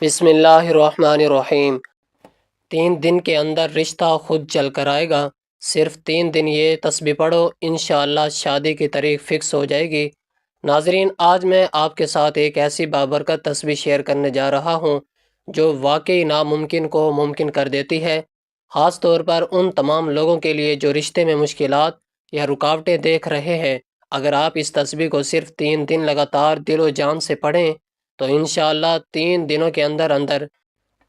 بسم اللہ الرحمن الرحیم۔ 3 دن کے اندر رشتہ خود چل کر آئے گا۔ صرف 3 دن یہ تسبیح پڑھو، انشاءاللہ شادی کی تاریخ فکس ہو جائے گی۔ ناظرین، آج میں آپ کے ساتھ ایک ایسی بابرکت تسبیح شیئر کرنے جا رہا ہوں جو واقعی ناممکن کو ممکن کر دیتی ہے، خاص طور پر ان تمام لوگوں کے لیے جو رشتے میں مشکلات یا رکاوٹیں دیکھ رہے ہیں۔ اگر آپ اس تسبیح کو صرف 3 دن لگاتار دل و جان سے پڑھیں تو انشاءاللہ 3 دنوں کے اندر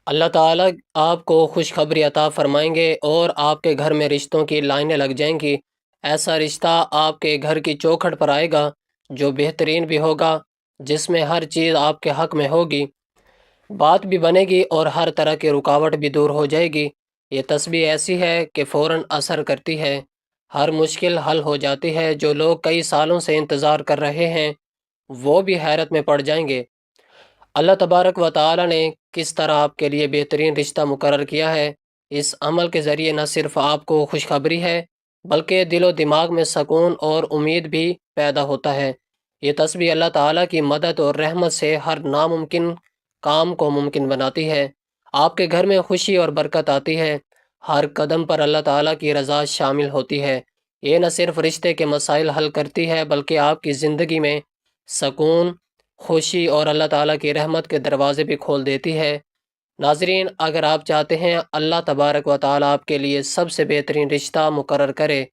اللہ تعالیٰ آپ کو خوشخبری عطا فرمائیں گے اور آپ کے گھر میں رشتوں کی لائنیں لگ جائیں گی۔ ایسا رشتہ آپ کے گھر کی چوکھٹ پر آئے گا جو بہترین بھی ہوگا، جس میں ہر چیز آپ کے حق میں ہوگی، بات بھی بنے گی اور ہر طرح کی رکاوٹ بھی دور ہو جائے گی۔ یہ تسبیح ایسی ہے کہ فوراً اثر کرتی ہے، ہر مشکل حل ہو جاتی ہے۔ جو لوگ کئی سالوں سے انتظار کر رہے ہیں وہ بھی حیرت میں پڑ جائیں گے۔ اللہ تبارک و تعالی نے کس طرح آپ کے لیے بہترین رشتہ مقرر کیا ہے۔ اس عمل کے ذریعے نہ صرف آپ کو خوشخبری ہے بلکہ دل و دماغ میں سکون اور امید بھی پیدا ہوتا ہے۔ یہ تسبیح اللہ تعالیٰ کی مدد اور رحمت سے ہر ناممکن کام کو ممکن بناتی ہے۔ آپ کے گھر میں خوشی اور برکت آتی ہے، ہر قدم پر اللہ تعالیٰ کی رضا شامل ہوتی ہے۔ یہ نہ صرف رشتے کے مسائل حل کرتی ہے بلکہ آپ کی زندگی میں سکون، خوشی اور اللہ تعالیٰ کی رحمت کے دروازے بھی کھول دیتی ہے۔ ناظرین، اگر آپ چاہتے ہیں اللہ تبارک و تعالیٰ آپ کے لیے سب سے بہترین رشتہ مقرر کرے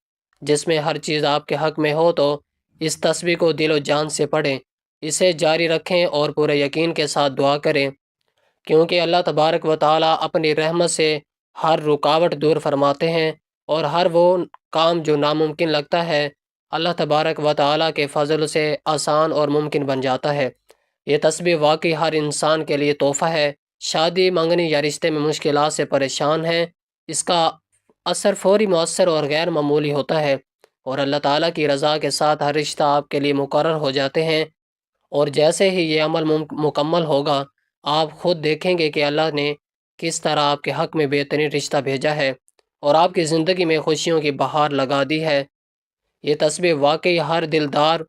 جس میں ہر چیز آپ کے حق میں ہو، تو اس تسبیح کو دل و جان سے پڑھیں، اسے جاری رکھیں اور پورے یقین کے ساتھ دعا کریں، کیونکہ اللہ تبارک و تعالیٰ اپنی رحمت سے ہر رکاوٹ دور فرماتے ہیں، اور ہر وہ کام جو ناممکن لگتا ہے اللہ تبارک و تعالیٰ کے فضل سے آسان اور ممکن بن جاتا ہے۔ یہ تسبیح واقعی ہر انسان کے لیے تحفہ ہے۔ شادی، منگنی یا رشتے میں مشکلات سے پریشان ہیں، اس کا اثر فوری، مؤثر اور غیر معمولی ہوتا ہے، اور اللہ تعالیٰ کی رضا کے ساتھ ہر رشتہ آپ کے لیے مقرر ہو جاتے ہیں۔ اور جیسے ہی یہ عمل مکمل ہوگا، آپ خود دیکھیں گے کہ اللہ نے کس طرح آپ کے حق میں بہترین رشتہ بھیجا ہے اور آپ کی زندگی میں خوشیوں کی بہار لگا دی ہے۔ یہ تسبیح واقعی ہر دلدار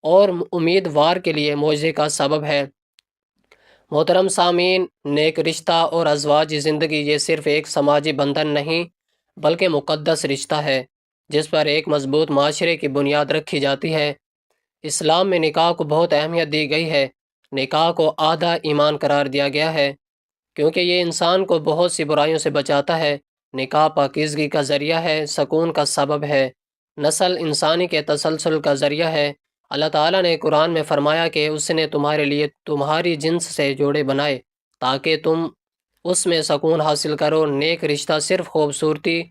اور امیدوار کے لیے معجزے کا سبب ہے۔ محترم سامعین، نیک رشتہ اور ازواجی زندگی یہ صرف ایک سماجی بندھن نہیں بلکہ مقدس رشتہ ہے جس پر ایک مضبوط معاشرے کی بنیاد رکھی جاتی ہے۔ اسلام میں نکاح کو بہت اہمیت دی گئی ہے۔ نکاح کو آدھا ایمان قرار دیا گیا ہے کیونکہ یہ انسان کو بہت سی برائیوں سے بچاتا ہے۔ نکاح پاکیزگی کا ذریعہ ہے، سکون کا سبب ہے، نسل انسانی کے تسلسل کا ذریعہ ہے۔ اللہ تعالیٰ نے قرآن میں فرمایا کہ اس نے تمہارے لیے تمہاری جنس سے جوڑے بنائے تاکہ تم اس میں سکون حاصل کرو۔ نیک رشتہ صرف خوبصورتی،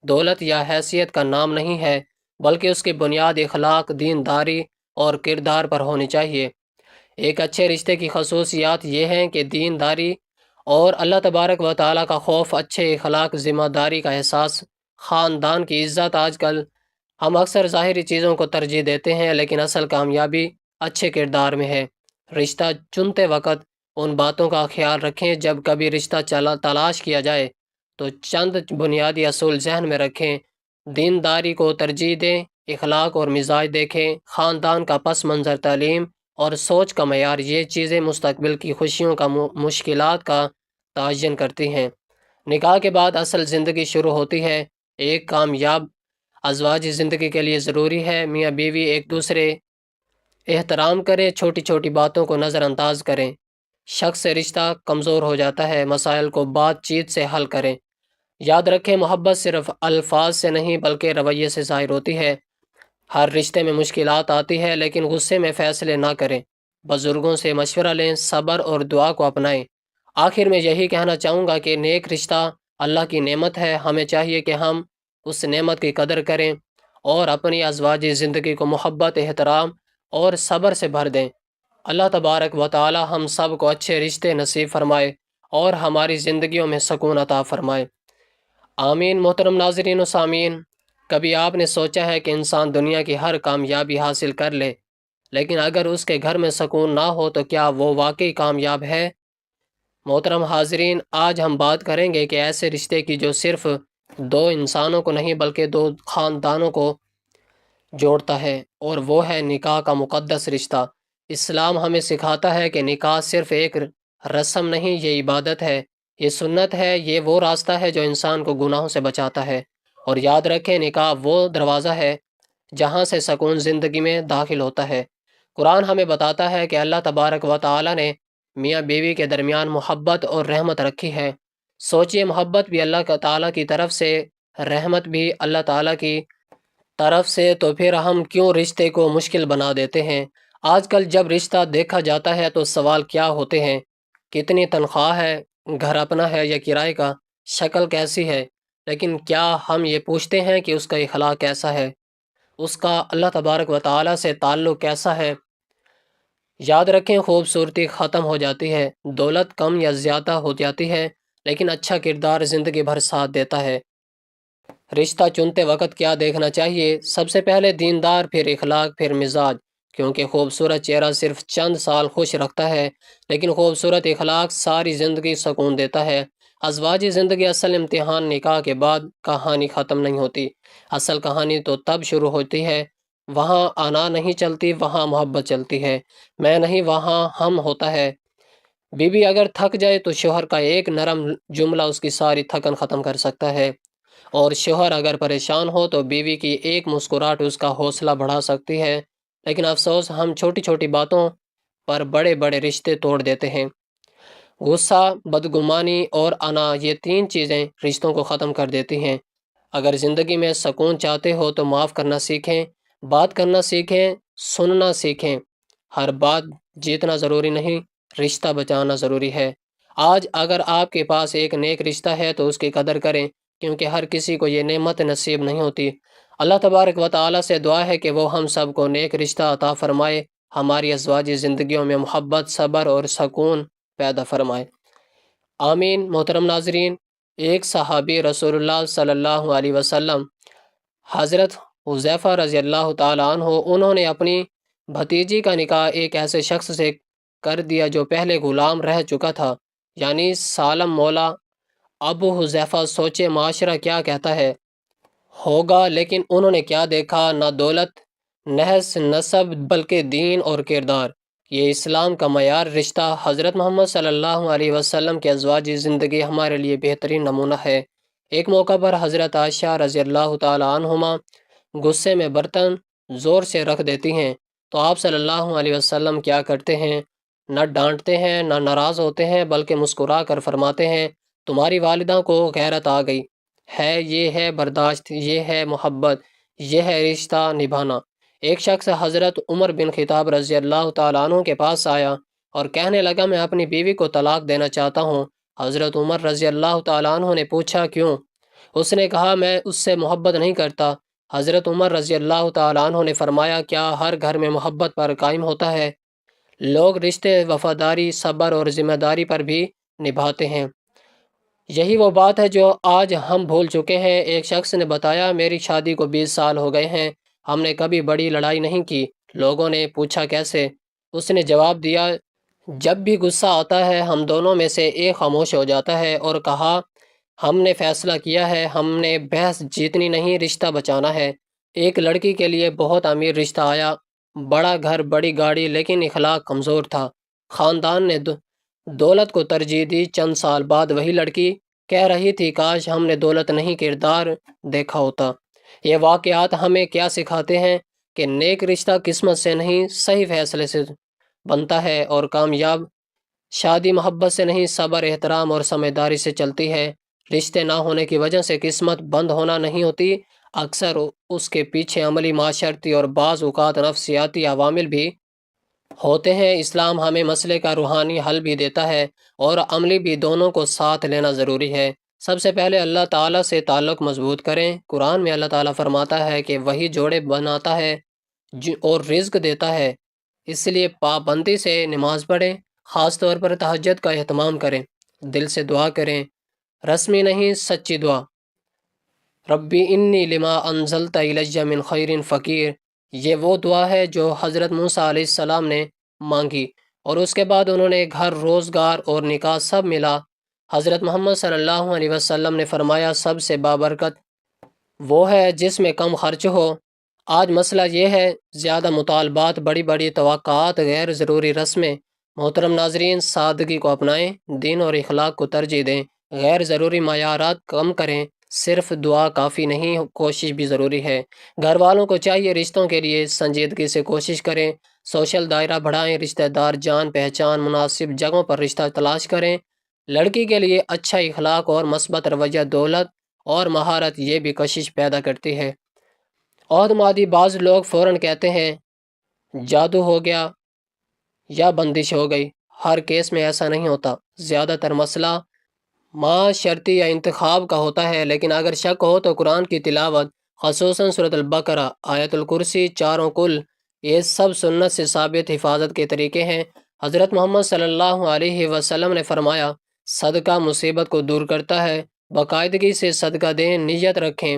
دولت یا حیثیت کا نام نہیں ہے بلکہ اس کی بنیاد اخلاق، دینداری اور کردار پر ہونی چاہیے۔ ایک اچھے رشتے کی خصوصیات یہ ہیں کہ دینداری اور اللہ تبارک و تعالیٰ کا خوف، اچھے اخلاق، ذمہ داری کا احساس، خاندان کی عزت۔ آج کل ہم اکثر ظاہری چیزوں کو ترجیح دیتے ہیں لیکن اصل کامیابی اچھے کردار میں ہے۔ رشتہ چنتے وقت ان باتوں کا خیال رکھیں۔ جب کبھی رشتہ تلاش کیا جائے تو چند بنیادی اصول ذہن میں رکھیں۔ دینداری کو ترجیح دیں، اخلاق اور مزاج دیکھیں، خاندان کا پس منظر، تعلیم اور سوچ کا معیار۔ یہ چیزیں مستقبل کی خوشیوں کا مشکلات کا تعین کرتی ہیں۔ نکاح کے بعد اصل زندگی شروع ہوتی ہے۔ ایک کامیاب ازواجی زندگی کے لیے ضروری ہے میاں بیوی ایک دوسرے احترام کریں، چھوٹی چھوٹی باتوں کو نظر انداز کریں۔ شخص سے رشتہ کمزور ہو جاتا ہے، مسائل کو بات چیت سے حل کریں۔ یاد رکھیں، محبت صرف الفاظ سے نہیں بلکہ رویے سے ظاہر ہوتی ہے۔ ہر رشتے میں مشکلات آتی ہے لیکن غصے میں فیصلے نہ کریں، بزرگوں سے مشورہ لیں، صبر اور دعا کو اپنائیں۔ آخر میں یہی کہنا چاہوں گا کہ نیک رشتہ اللہ کی نعمت ہے، ہمیں چاہیے کہ ہم اس نعمت کی قدر کریں اور اپنی ازواجی زندگی کو محبت، احترام اور صبر سے بھر دیں۔ اللہ تبارک و تعالی ہم سب کو اچھے رشتے نصیب فرمائے اور ہماری زندگیوں میں سکون عطا فرمائے، آمین۔ محترم ناظرین و سامعین، کبھی آپ نے سوچا ہے کہ انسان دنیا کی ہر کامیابی حاصل کر لے لیکن اگر اس کے گھر میں سکون نہ ہو تو کیا وہ واقعی کامیاب ہے؟ محترم حاضرین، آج ہم بات کریں گے کہ ایسے رشتے کی جو صرف 2 انسانوں کو نہیں بلکہ 2 خاندانوں کو جوڑتا ہے، اور وہ ہے نکاح کا مقدس رشتہ۔ اسلام ہمیں سکھاتا ہے کہ نکاح صرف ایک رسم نہیں، یہ عبادت ہے، یہ سنت ہے، یہ وہ راستہ ہے جو انسان کو گناہوں سے بچاتا ہے۔ اور یاد رکھیں، نکاح وہ دروازہ ہے جہاں سے سکون زندگی میں داخل ہوتا ہے۔ قرآن ہمیں بتاتا ہے کہ اللہ تبارک و تعالی نے میاں بیوی کے درمیان محبت اور رحمت رکھی ہے۔ سوچئے، محبت بھی اللہ کا تعالیٰ کی طرف سے، رحمت بھی اللہ تعالیٰ کی طرف سے، تو پھر ہم کیوں رشتے کو مشکل بنا دیتے ہیں؟ آج کل جب رشتہ دیکھا جاتا ہے تو سوال کیا ہوتے ہیں؟ کتنی تنخواہ ہے، گھر اپنا ہے یا کرائے کا، شکل کیسی ہے؟ لیکن کیا ہم یہ پوچھتے ہیں کہ اس کا اخلاق کیسا ہے، اس کا اللہ تبارک و تعالیٰ سے تعلق کیسا ہے؟ یاد رکھیں، خوبصورتی ختم ہو جاتی ہے، دولت کم یا زیادہ ہو جاتی ہے، لیکن اچھا کردار زندگی بھر ساتھ دیتا ہے۔ رشتہ چنتے وقت کیا دیکھنا چاہیے؟ سب سے پہلے دیندار، پھر اخلاق، پھر مزاج، کیونکہ خوبصورت چہرہ صرف چند سال خوش رکھتا ہے، لیکن خوبصورت اخلاق ساری زندگی سکون دیتا ہے۔ ازواجی زندگی اصل امتحان، نکاح کے بعد کہانی ختم نہیں ہوتی، اصل کہانی تو تب شروع ہوتی ہے، وہاں انا نہیں چلتی، وہاں محبت چلتی ہے، میں نہیں وہاں ہم ہوتا ہے۔ بیوی اگر تھک جائے تو شوہر کا ایک نرم جملہ اس کی ساری تھکن ختم کر سکتا ہے، اور شوہر اگر پریشان ہو تو بیوی کی ایک مسکراہٹ اس کا حوصلہ بڑھا سکتی ہے۔ لیکن افسوس، ہم چھوٹی چھوٹی باتوں پر بڑے بڑے رشتے توڑ دیتے ہیں۔ غصہ، بدگمانی اور انا، یہ تین چیزیں رشتوں کو ختم کر دیتی ہیں۔ اگر زندگی میں سکون چاہتے ہو تو معاف کرنا سیکھیں، بات کرنا سیکھیں، سننا سیکھیں۔ ہر بات جیتنا ضروری نہیں، رشتہ بچانا ضروری ہے۔ آج اگر آپ کے پاس ایک نیک رشتہ ہے تو اس کی قدر کریں، کیونکہ ہر کسی کو یہ نعمت نصیب نہیں ہوتی۔ اللہ تبارک و تعالیٰ سے دعا ہے کہ وہ ہم سب کو نیک رشتہ عطا فرمائے، ہماری ازواجی زندگیوں میں محبت، صبر اور سکون پیدا فرمائے، آمین۔ محترم ناظرین، ایک صحابی رسول اللہ صلی اللہ علیہ وسلم، حضرت حذیفہ رضی اللہ تعالیٰ عنہ، انہوں نے اپنی بھتیجی کا نکاح ایک ایسے شخص سے کر دیا جو پہلے غلام رہ چکا تھا، یعنی سالم مولا۔ ابو حذیفہ سوچے معاشرہ کیا کہتا ہے ہوگا، لیکن انہوں نے کیا دیکھا؟ نہ دولت، نحس، نسب، بلکہ دین اور کردار۔ یہ اسلام کا معیار رشتہ۔ حضرت محمد صلی اللہ علیہ وسلم کی ازواجی زندگی ہمارے لیے بہترین نمونہ ہے۔ ایک موقع پر حضرت عائشہ رضی اللہ تعالیٰ عنہما غصے میں برتن زور سے رکھ دیتی ہیں، تو آپ صلی اللہ علیہ وسلم کیا کرتے ہیں؟ نہ ڈانٹتے ہیں، نہ ناراض ہوتے ہیں، بلکہ مسکرا کر فرماتے ہیں، تمہاری والدہ کو غیرت آ گئی ہے، یہ ہے برداشت، یہ ہے محبت، یہ ہے رشتہ نبھانا۔ ایک شخص حضرت عمر بن خطاب رضی اللہ تعالیٰ عنہ کے پاس آیا اور کہنے لگا، میں اپنی بیوی کو طلاق دینا چاہتا ہوں۔ حضرت عمر رضی اللہ تعالیٰ عنہ نے پوچھا، کیوں؟ اس نے کہا، میں اس سے محبت نہیں کرتا۔ حضرت عمر رضی اللہ تعالیٰ عنہ نے فرمایا، کیا ہر گھر میں محبت پر قائم ہوتا ہے؟ لوگ رشتے وفاداری، صبر اور ذمہ داری پر بھی نبھاتے ہیں۔ یہی وہ بات ہے جو آج ہم بھول چکے ہیں۔ ایک شخص نے بتایا، میری شادی کو 20 سال ہو گئے ہیں، ہم نے کبھی بڑی لڑائی نہیں کی۔ لوگوں نے پوچھا کیسے؟ اس نے جواب دیا، جب بھی غصہ آتا ہے ہم دونوں میں سے ایک خاموش ہو جاتا ہے، اور کہا، ہم نے فیصلہ کیا ہے، ہم نے بحث جیتنی نہیں، رشتہ بچانا ہے۔ ایک لڑکی کے لیے بہت امیر رشتہ آیا، بڑا گھر، بڑی گاڑی، لیکن اخلاق کمزور تھا۔ خاندان نے دولت کو ترجیح دی۔ چند سال بعد وہی لڑکی کہہ رہی تھی، کاش ہم نے دولت نہیں کردار دیکھا ہوتا۔ یہ واقعات ہمیں کیا سکھاتے ہیں؟ کہ نیک رشتہ قسمت سے نہیں، صحیح فیصلے سے بنتا ہے، اور کامیاب شادی محبت سے نہیں، صبر، احترام اور سمجھداری سے چلتی ہے۔ رشتے نہ ہونے کی وجہ سے قسمت بند ہونا نہیں ہوتی، اکثر اس کے پیچھے عملی، معاشرتی اور بعض اوقات نفسیاتی عوامل بھی ہوتے ہیں۔ اسلام ہمیں مسئلے کا روحانی حل بھی دیتا ہے اور عملی بھی، دونوں کو ساتھ لینا ضروری ہے۔ سب سے پہلے اللہ تعالیٰ سے تعلق مضبوط کریں۔ قرآن میں اللہ تعالیٰ فرماتا ہے کہ وہی جوڑے بناتا ہے اور رزق دیتا ہے، اس لیے پابندی سے نماز پڑھیں، خاص طور پر تہجد کا اہتمام کریں، دل سے دعا کریں، رسمی نہیں، سچی دعا۔ ربی انی لما انزلت الی من خیر فقیر، یہ وہ دعا ہے جو حضرت موسیٰ علیہ السلام نے مانگی، اور اس کے بعد انہوں نے گھر، روزگار اور نکاح سب ملا۔ حضرت محمد صلی اللہ علیہ وسلم نے فرمایا، سب سے بابرکت وہ ہے جس میں کم خرچ ہو۔ آج مسئلہ یہ ہے، زیادہ مطالبات، بڑی بڑی توقعات، غیر ضروری رسمیں، محترم ناظرین، سادگی کو اپنائیں، دین اور اخلاق کو ترجیح دیں، غیر ضروری معیارات کم کریں، صرف دعا کافی نہیں، کوشش بھی ضروری ہے۔ گھر والوں کو چاہیے رشتوں کے لیے سنجیدگی سے کوشش کریں، سوشل دائرہ بڑھائیں، رشتہ دار جان پہچان مناسب جگہوں پر رشتہ تلاش کریں۔ لڑکی کے لیے اچھا اخلاق اور مثبت رویہ دولت اور مہارت یہ بھی کشش پیدا کرتی ہے۔ عہد مادی، بعض لوگ فوراً کہتے ہیں جادو ہو گیا یا بندش ہو گئی۔ ہر کیس میں ایسا نہیں ہوتا، زیادہ تر مسئلہ معاشرتی یا انتخاب کا ہوتا ہے، لیکن اگر شک ہو تو قرآن کی تلاوت، خصوصاً سورۃ البقرہ، آیت الکرسی، چاروں کل، یہ سب سنت سے ثابت حفاظت کے طریقے ہیں۔ حضرت محمد صلی اللہ علیہ وسلم نے فرمایا، صدقہ مصیبت کو دور کرتا ہے، باقاعدگی سے صدقہ دیں، نیت رکھیں،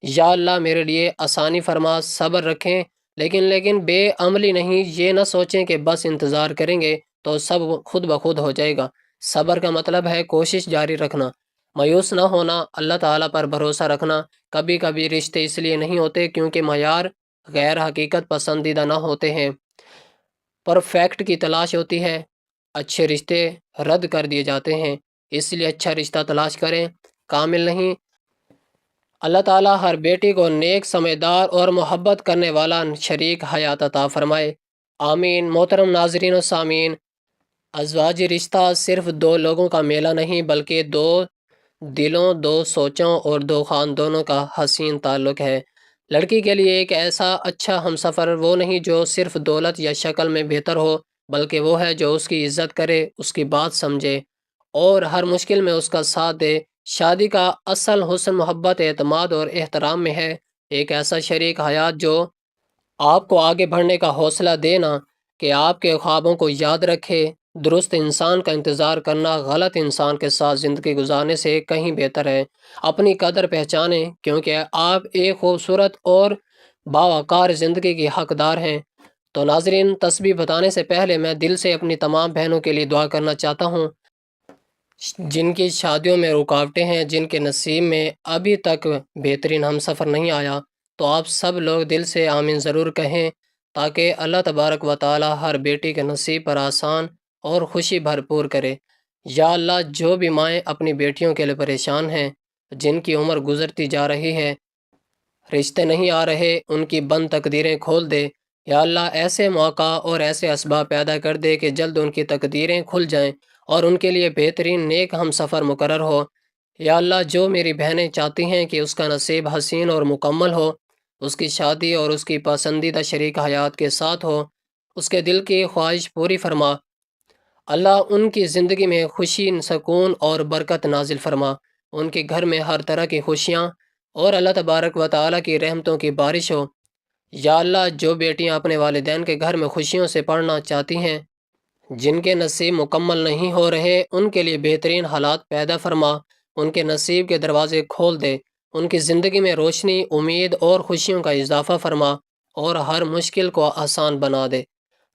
یا اللہ میرے لیے آسانی فرما، صبر رکھیں، لیکن بے عملی نہیں، یہ نہ سوچیں کہ بس انتظار کریں گے تو سب خود بخود ہو جائے گا۔ صبر کا مطلب ہے کوشش جاری رکھنا، مایوس نہ ہونا، اللہ تعالیٰ پر بھروسہ رکھنا۔ کبھی کبھی رشتے اس لیے نہیں ہوتے کیونکہ معیار غیر حقیقت پسندیدہ نہ ہوتے ہیں، پرفیکٹ کی تلاش ہوتی ہے، اچھے رشتے رد کر دیے جاتے ہیں، اس لیے اچھا رشتہ تلاش کریں، کامل نہیں۔ اللہ تعالیٰ ہر بیٹی کو نیک، سمجھدار اور محبت کرنے والا شریک حیات عطا فرمائے، آمین۔ محترم ناظرین و سامعین، ازواجی رشتہ صرف دو لوگوں کا میلہ نہیں بلکہ دو دلوں، دو سوچوں اور دو خاندانوں کا حسین تعلق ہے۔ لڑکی کے لیے ایک ایسا اچھا ہمسفر وہ نہیں جو صرف دولت یا شکل میں بہتر ہو، بلکہ وہ ہے جو اس کی عزت کرے، اس کی بات سمجھے اور ہر مشکل میں اس کا ساتھ دے۔ شادی کا اصل حسن محبت، اعتماد اور احترام میں ہے۔ ایک ایسا شریک حیات جو آپ کو آگے بڑھنے کا حوصلہ دینا، کہ آپ کے خوابوں کو یاد رکھے۔ درست انسان کا انتظار کرنا غلط انسان کے ساتھ زندگی گزارنے سے کہیں بہتر ہے۔ اپنی قدر پہچانیں کیونکہ آپ ایک خوبصورت اور باوقار زندگی کی حقدار ہیں۔ تو ناظرین، تسبیح بتانے سے پہلے میں دل سے اپنی تمام بہنوں کے لیے دعا کرنا چاہتا ہوں جن کی شادیوں میں رکاوٹیں ہیں، جن کے نصیب میں ابھی تک بہترین ہم سفر نہیں آیا، تو آپ سب لوگ دل سے آمین ضرور کہیں تاکہ اللہ تبارک و تعالی ہر بیٹی کے نصیب پر آسان اور خوشی بھرپور کرے۔ یا اللہ، جو بھی مائیں اپنی بیٹیوں کے لیے پریشان ہیں، جن کی عمر گزرتی جا رہی ہے، رشتے نہیں آ رہے، ان کی بند تقدیریں کھول دے۔ یا اللہ، ایسے موقع اور ایسے اسباب پیدا کر دے کہ جلد ان کی تقدیریں کھل جائیں اور ان کے لیے بہترین نیک ہم سفر مقرر ہو۔ یا اللہ، جو میری بہنیں چاہتی ہیں کہ اس کا نصیب حسین اور مکمل ہو، اس کی شادی اور اس کی پسندیدہ شریک حیات کے ساتھ ہو، اس کے دل کی خواہش پوری فرما۔ اللہ ان کی زندگی میں خوشی، سکون اور برکت نازل فرما، ان کے گھر میں ہر طرح کی خوشیاں اور اللہ تبارک و تعالیٰ کی رحمتوں کی بارش ہو۔ یا اللہ، جو بیٹیاں اپنے والدین کے گھر میں خوشیوں سے پڑھنا چاہتی ہیں، جن کے نصیب مکمل نہیں ہو رہے، ان کے لیے بہترین حالات پیدا فرما، ان کے نصیب کے دروازے کھول دے، ان کی زندگی میں روشنی، امید اور خوشیوں کا اضافہ فرما اور ہر مشکل کو آسان بنا دے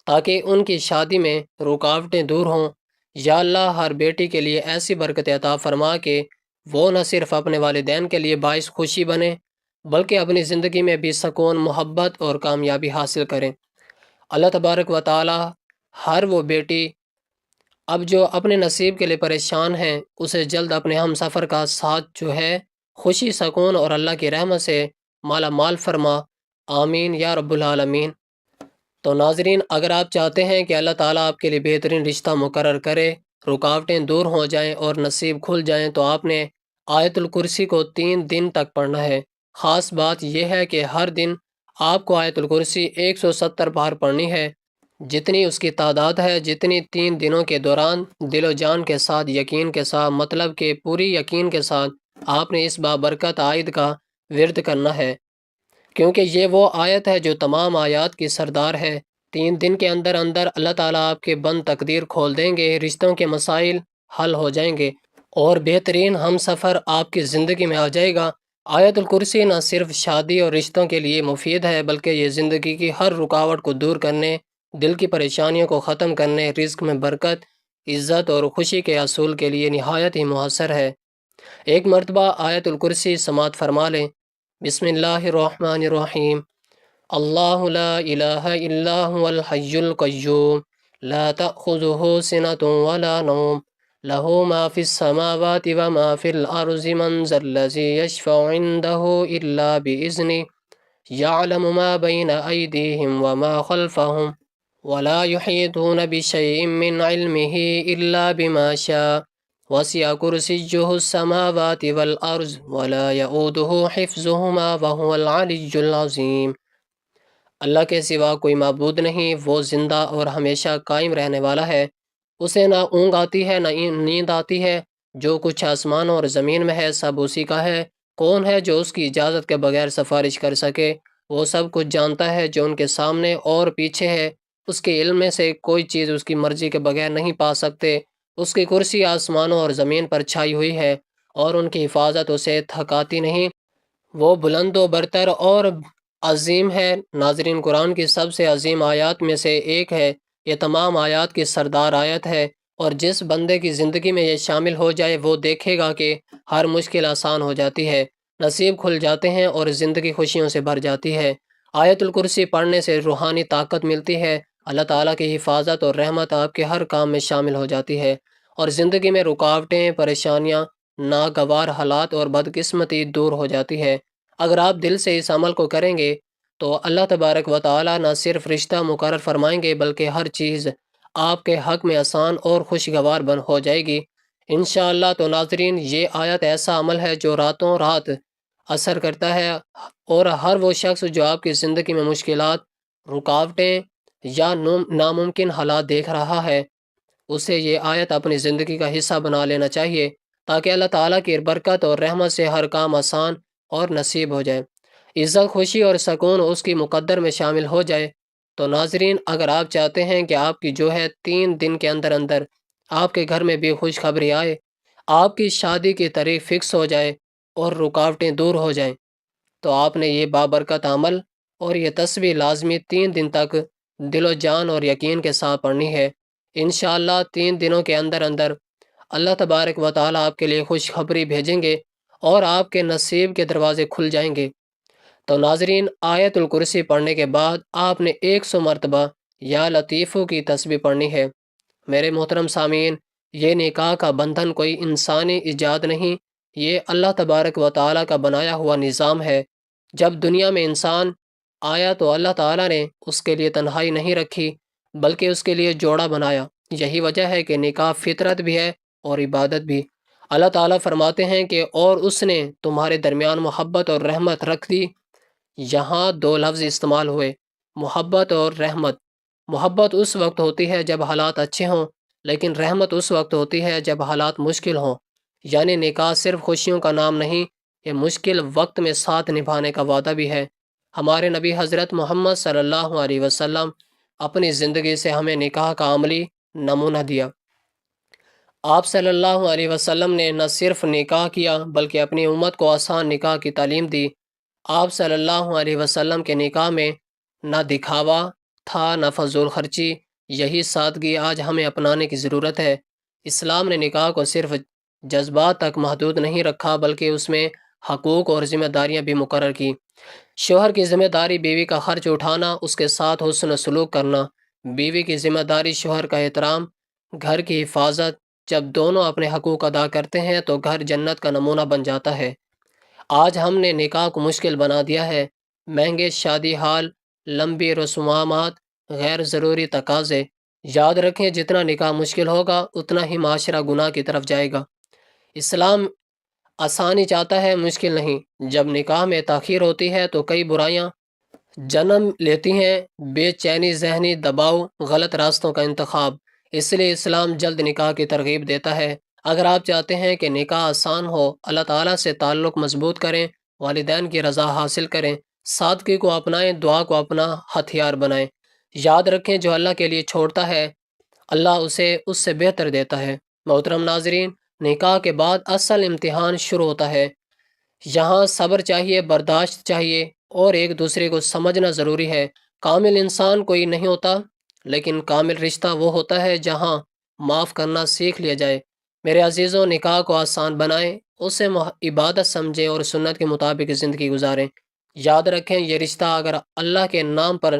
تاکہ ان کی شادی میں رکاوٹیں دور ہوں۔ یا اللہ، ہر بیٹی کے لیے ایسی برکت عطا فرما کہ وہ نہ صرف اپنے والدین کے لیے باعث خوشی بنے بلکہ اپنی زندگی میں بھی سکون، محبت اور کامیابی حاصل کریں۔ اللہ تبارک و تعالی ہر وہ بیٹی اب جو اپنے نصیب کے لیے پریشان ہیں، اسے جلد اپنے ہم سفر کا ساتھ جو ہے خوشی، سکون اور اللہ کی رحمت سے مالا مال فرما، آمین یا رب العالمین۔ تو ناظرین، اگر آپ چاہتے ہیں کہ اللہ تعالیٰ آپ کے لیے بہترین رشتہ مقرر کرے، رکاوٹیں دور ہو جائیں اور نصیب کھل جائیں، تو آپ نے آیت الکرسی کو 3 دن تک پڑھنا ہے۔ خاص بات یہ ہے کہ ہر دن آپ کو آیت الکرسی 170 بار پڑھنی ہے، جتنی اس کی تعداد ہے، جتنی 3 دنوں کے دوران دل و جان کے ساتھ، یقین کے ساتھ، مطلب کہ پوری یقین کے ساتھ آپ نے اس بابرکت آیت کا ورد کرنا ہے، کیونکہ یہ وہ آیت ہے جو تمام آیات کی سردار ہے۔ 3 دن کے اندر اندر اللہ تعالیٰ آپ کے بند تقدیر کھول دیں گے، رشتوں کے مسائل حل ہو جائیں گے اور بہترین ہم سفر آپ کی زندگی میں آ جائے گا۔ آیت الکرسی نہ صرف شادی اور رشتوں کے لیے مفید ہے بلکہ یہ زندگی کی ہر رکاوٹ کو دور کرنے، دل کی پریشانیوں کو ختم کرنے، رزق میں برکت، عزت اور خوشی کے حصول کے لیے نہایت ہی مؤثر ہے۔ ایک مرتبہ آیت الکرسی سماعت فرما لیں۔ بسم اللہ الرحمن الرحیم۔ اللہ لا الہ الا هو الحی القیوم لا تأخذه سنة ولا نوم له ما في السماوات وما في الأرض من ذا الذي يشفع عنده إلا بإذنه يعلم ما بين أيديهم وما خلفهم ولا يحيطون بشيء من علمه إلا بما شاء وسع كرسيه السماوات والأرض ولا يؤوده حفظهما وهو العلي العظيم۔ اللہ کے سوا کوئی معبود نہیں، وہ زندہ اور ہمیشہ قائم رہنے والا ہے۔ اسے نہ اونگ آتی ہے نہ نیند آتی ہے۔ جو کچھ آسمان اور زمین میں ہے سب اسی کا ہے۔ کون ہے جو اس کی اجازت کے بغیر سفارش کر سکے؟ وہ سب کچھ جانتا ہے جو ان کے سامنے اور پیچھے ہے۔ اس کے علم میں سے کوئی چیز اس کی مرضی کے بغیر نہیں پا سکتے۔ اس کی کرسی آسمانوں اور زمین پر چھائی ہوئی ہے اور ان کی حفاظت اسے تھکاتی نہیں۔ وہ بلند و برتر اور عظیم ہے۔ ناظرین، قرآن کی سب سے عظیم آیات میں سے ایک ہے۔ یہ تمام آیات کی سردار آیت ہے، اور جس بندے کی زندگی میں یہ شامل ہو جائے وہ دیکھے گا کہ ہر مشکل آسان ہو جاتی ہے، نصیب کھل جاتے ہیں اور زندگی خوشیوں سے بھر جاتی ہے۔ آیت الکرسی پڑھنے سے روحانی طاقت ملتی ہے، اللہ تعالیٰ کی حفاظت اور رحمت آپ کے ہر کام میں شامل ہو جاتی ہے، اور زندگی میں رکاوٹیں، پریشانیاں، ناگوار حالات اور بدقسمتی دور ہو جاتی ہے۔ اگر آپ دل سے اس عمل کو کریں گے تو اللہ تبارک و تعالیٰ نہ صرف رشتہ مقرر فرمائیں گے بلکہ ہر چیز آپ کے حق میں آسان اور خوشگوار ہو جائے گی انشاءاللہ۔ تو ناظرین، یہ آیت ایسا عمل ہے جو راتوں رات اثر کرتا ہے، اور ہر وہ شخص جو آپ کی زندگی میں مشکلات، رکاوٹیں یا ناممکن حالات دیکھ رہا ہے، اسے یہ آیت اپنی زندگی کا حصہ بنا لینا چاہیے، تاکہ اللہ تعالیٰ کی برکت اور رحمت سے ہر کام آسان اور نصیب ہو جائے، عزت، خوشی اور سکون اس کی مقدر میں شامل ہو جائے۔ تو ناظرین، اگر آپ چاہتے ہیں کہ آپ کی جو ہے 3 دن کے اندر اندر آپ کے گھر میں بھی خوشخبری آئے، آپ کی شادی کی تاریخ فکس ہو جائے اور رکاوٹیں دور ہو جائیں، تو آپ نے یہ بابرکت عمل اور یہ تسبیح لازمی 3 دن تک دل و جان اور یقین کے ساتھ پڑھنی ہے۔ انشاءاللہ 3 دنوں کے اندر اندر اللہ تبارک و تعالیٰ آپ کے لیے خوشخبری بھیجیں گے اور آپ کے نصیب کے دروازے کھل جائیں گے۔ تو ناظرین، آیت الکرسی پڑھنے کے بعد آپ نے 100 مرتبہ یا لطیفوں کی تسبیح پڑھنی ہے۔ میرے محترم سامعین، یہ نکاح کا بندھن کوئی انسانی ایجاد نہیں، یہ اللہ تبارک و تعالیٰ کا بنایا ہوا نظام ہے۔ جب دنیا میں انسان آیا تو اللہ تعالیٰ نے اس کے لیے تنہائی نہیں رکھی بلکہ اس کے لیے جوڑا بنایا۔ یہی وجہ ہے کہ نکاح فطرت بھی ہے اور عبادت بھی۔ اللہ تعالیٰ فرماتے ہیں کہ اور اس نے تمہارے درمیان محبت اور رحمت رکھ دی۔ یہاں 2 لفظ استعمال ہوئے، محبت اور رحمت۔ محبت اس وقت ہوتی ہے جب حالات اچھے ہوں، لیکن رحمت اس وقت ہوتی ہے جب حالات مشکل ہوں۔ یعنی نکاح صرف خوشیوں کا نام نہیں، یہ مشکل وقت میں ساتھ نبھانے کا وعدہ بھی ہے۔ ہمارے نبی حضرت محمد صلی اللہ علیہ وسلم اپنی زندگی سے ہمیں نکاح کا عملی نمونہ دیا۔ آپ صلی اللہ علیہ وسلم نے نہ صرف نکاح کیا بلکہ اپنی امت کو آسان نکاح کی تعلیم دی۔ آپ صلی اللہ علیہ وسلم کے نکاح میں نہ دکھاوا تھا نہ فضول خرچی، یہی سادگی آج ہمیں اپنانے کی ضرورت ہے۔ اسلام نے نکاح کو صرف جذبات تک محدود نہیں رکھا بلکہ اس میں حقوق اور ذمہ داریاں بھی مقرر کی۔ شوہر کی ذمہ داری بیوی کا خرچ اٹھانا، اس کے ساتھ حسن سلوک کرنا۔ بیوی کی ذمہ داری شوہر کا احترام، گھر کی حفاظت۔ جب دونوں اپنے حقوق ادا کرتے ہیں تو گھر جنت کا نمونہ بن جاتا ہے۔ آج ہم نے نکاح کو مشکل بنا دیا ہے، مہنگے شادی ہال، لمبی رسومات، غیر ضروری تقاضے۔ یاد رکھیں، جتنا نکاح مشکل ہوگا اتنا ہی معاشرہ گناہ کی طرف جائے گا۔ اسلام آسانی چاہتا ہے، مشکل نہیں۔ جب نکاح میں تاخیر ہوتی ہے تو کئی برائیاں جنم لیتی ہیں، بے چینی، ذہنی دباؤ، غلط راستوں کا انتخاب۔ اس لیے اسلام جلد نکاح کی ترغیب دیتا ہے۔ اگر آپ چاہتے ہیں کہ نکاح آسان ہو، اللہ تعالیٰ سے تعلق مضبوط کریں، والدین کی رضا حاصل کریں، سادگی کو اپنائیں، دعا کو اپنا ہتھیار بنائیں۔ یاد رکھیں، جو اللہ کے لیے چھوڑتا ہے اللہ اسے اس سے بہتر دیتا ہے۔ محترم ناظرین، نکاح کے بعد اصل امتحان شروع ہوتا ہے۔ یہاں صبر چاہیے، برداشت چاہیے اور ایک دوسرے کو سمجھنا ضروری ہے۔ کامل انسان کوئی نہیں ہوتا، لیکن کامل رشتہ وہ ہوتا ہے جہاں معاف کرنا سیکھ لیا جائے۔ میرے عزیزوں، نکاح کو آسان بنائیں، اسے عبادت سمجھیں اور سنت کے مطابق زندگی گزاریں۔ یاد رکھیں، یہ رشتہ اگر اللہ کے نام پر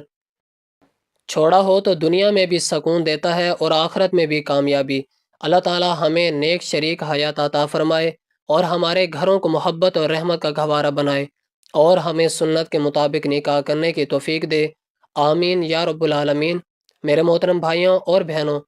چھوڑا ہو تو دنیا میں بھی سکون دیتا ہے اور آخرت میں بھی کامیابی۔ اللہ تعالی ہمیں نیک شریک حیات عطا فرمائے اور ہمارے گھروں کو محبت اور رحمت کا گہوارہ بنائے اور ہمیں سنت کے مطابق نکاح کرنے کی توفیق دے۔ آمین یا رب العالمین۔ میرے محترم بھائیوں اور بہنوں،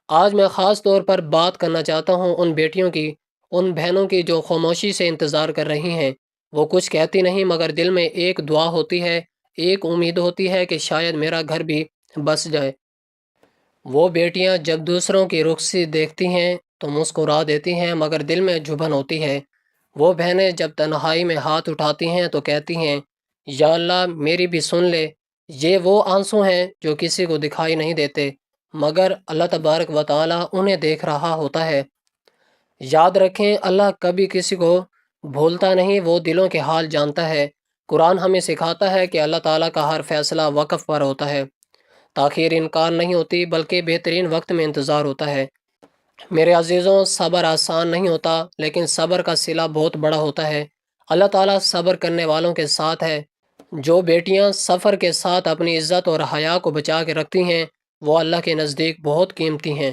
آج میں خاص طور پر بات کرنا چاہتا ہوں ان بیٹیوں کی، ان بہنوں کی جو خاموشی سے انتظار کر رہی ہیں۔ وہ کچھ کہتی نہیں مگر دل میں ایک دعا ہوتی ہے، ایک امید ہوتی ہے کہ شاید میرا گھر بھی بس جائے۔ وہ بیٹیاں جب دوسروں کی رخصتی دیکھتی ہیں تو مسکرا دیتی ہیں مگر دل میں جھبن ہوتی ہے۔ وہ بہنیں جب تنہائی میں ہاتھ اٹھاتی ہیں تو کہتی ہیں، یا اللہ میری بھی سن لے۔ یہ وہ آنسو ہیں جو کسی کو دکھائی نہیں دیتے مگر اللہ تبارک و تعالی انہیں دیکھ رہا ہوتا ہے۔ یاد رکھیں، اللہ کبھی کسی کو بھولتا نہیں، وہ دلوں کے حال جانتا ہے۔ قرآن ہمیں سکھاتا ہے کہ اللہ تعالیٰ کا ہر فیصلہ وقت پر ہوتا ہے۔ تاخیر انکار نہیں ہوتی بلکہ بہترین وقت میں انتظار ہوتا ہے۔ میرے عزیزوں، صبر آسان نہیں ہوتا لیکن صبر کا صلہ بہت بڑا ہوتا ہے۔ اللہ تعالیٰ صبر کرنے والوں کے ساتھ ہے۔ جو بیٹیاں سفر کے ساتھ اپنی عزت اور حیا کو بچا کے رکھتی ہیں وہ اللہ کے نزدیک بہت قیمتی ہیں۔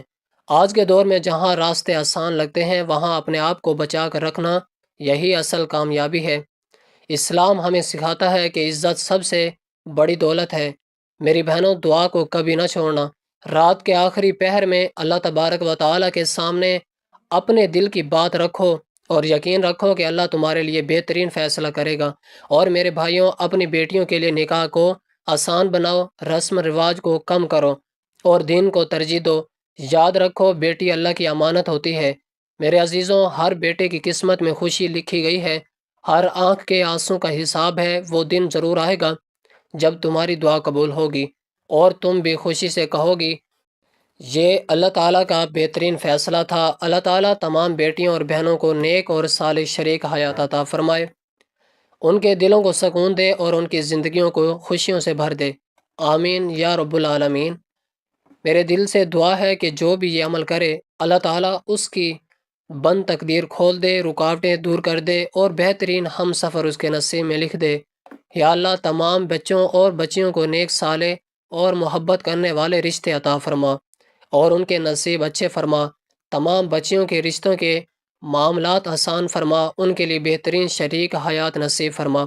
آج کے دور میں جہاں راستے آسان لگتے ہیں وہاں اپنے آپ کو بچا کر رکھنا یہی اصل کامیابی ہے۔ اسلام ہمیں سکھاتا ہے کہ عزت سب سے بڑی دولت ہے۔ میری بہنوں، دعا کو کبھی نہ چھوڑنا۔ رات کے آخری پہر میں اللہ تبارک و تعالیٰ کے سامنے اپنے دل کی بات رکھو اور یقین رکھو کہ اللہ تمہارے لیے بہترین فیصلہ کرے گا۔ اور میرے بھائیوں، اپنی بیٹیوں کے لیے نکاح کو آسان بناؤ، رسم رواج کو کم کرو اور دین کو ترجیح دو۔ یاد رکھو، بیٹی اللہ کی امانت ہوتی ہے۔ میرے عزیزوں، ہر بیٹے کی قسمت میں خوشی لکھی گئی ہے۔ ہر آنکھ کے آنسوں کا حساب ہے۔ وہ دن ضرور آئے گا جب تمہاری دعا قبول ہوگی اور تم بھی خوشی سے کہو گی، یہ اللہ تعالیٰ کا بہترین فیصلہ تھا۔ اللہ تعالیٰ تمام بیٹیوں اور بہنوں کو نیک اور صالح شریک حیات عطا فرمائے، ان کے دلوں کو سکون دے اور ان کی زندگیوں کو خوشیوں سے بھر دے۔ آمین یا رب العالمین۔ میرے دل سے دعا ہے کہ جو بھی یہ عمل کرے اللہ تعالیٰ اس کی بند تقدیر کھول دے، رکاوٹیں دور کر دے اور بہترین ہم سفر اس کے نصیب میں لکھ دے۔ یا اللہ تمام بچوں اور بچیوں کو نیک صالح اور محبت کرنے والے رشتے عطا فرما اور ان کے نصیب اچھے فرما۔ تمام بچیوں کے رشتوں کے معاملات آسان فرما، ان کے لیے بہترین شریک حیات نصیب فرما۔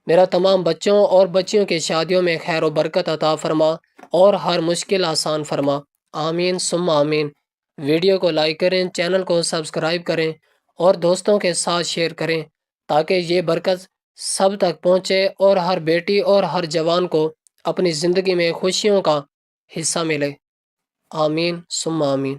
میرا تمام بچوں اور بچیوں کی شادیوں میں خیر و برکت عطا فرما اور ہر مشکل آسان فرما۔ آمین ثم آمین۔ ویڈیو کو لائک کریں، چینل کو سبسکرائب کریں اور دوستوں کے ساتھ شیئر کریں تاکہ یہ برکت سب تک پہنچے اور ہر بیٹی اور ہر جوان کو اپنی زندگی میں خوشیوں کا حصہ ملے۔ آمین ثم آمین۔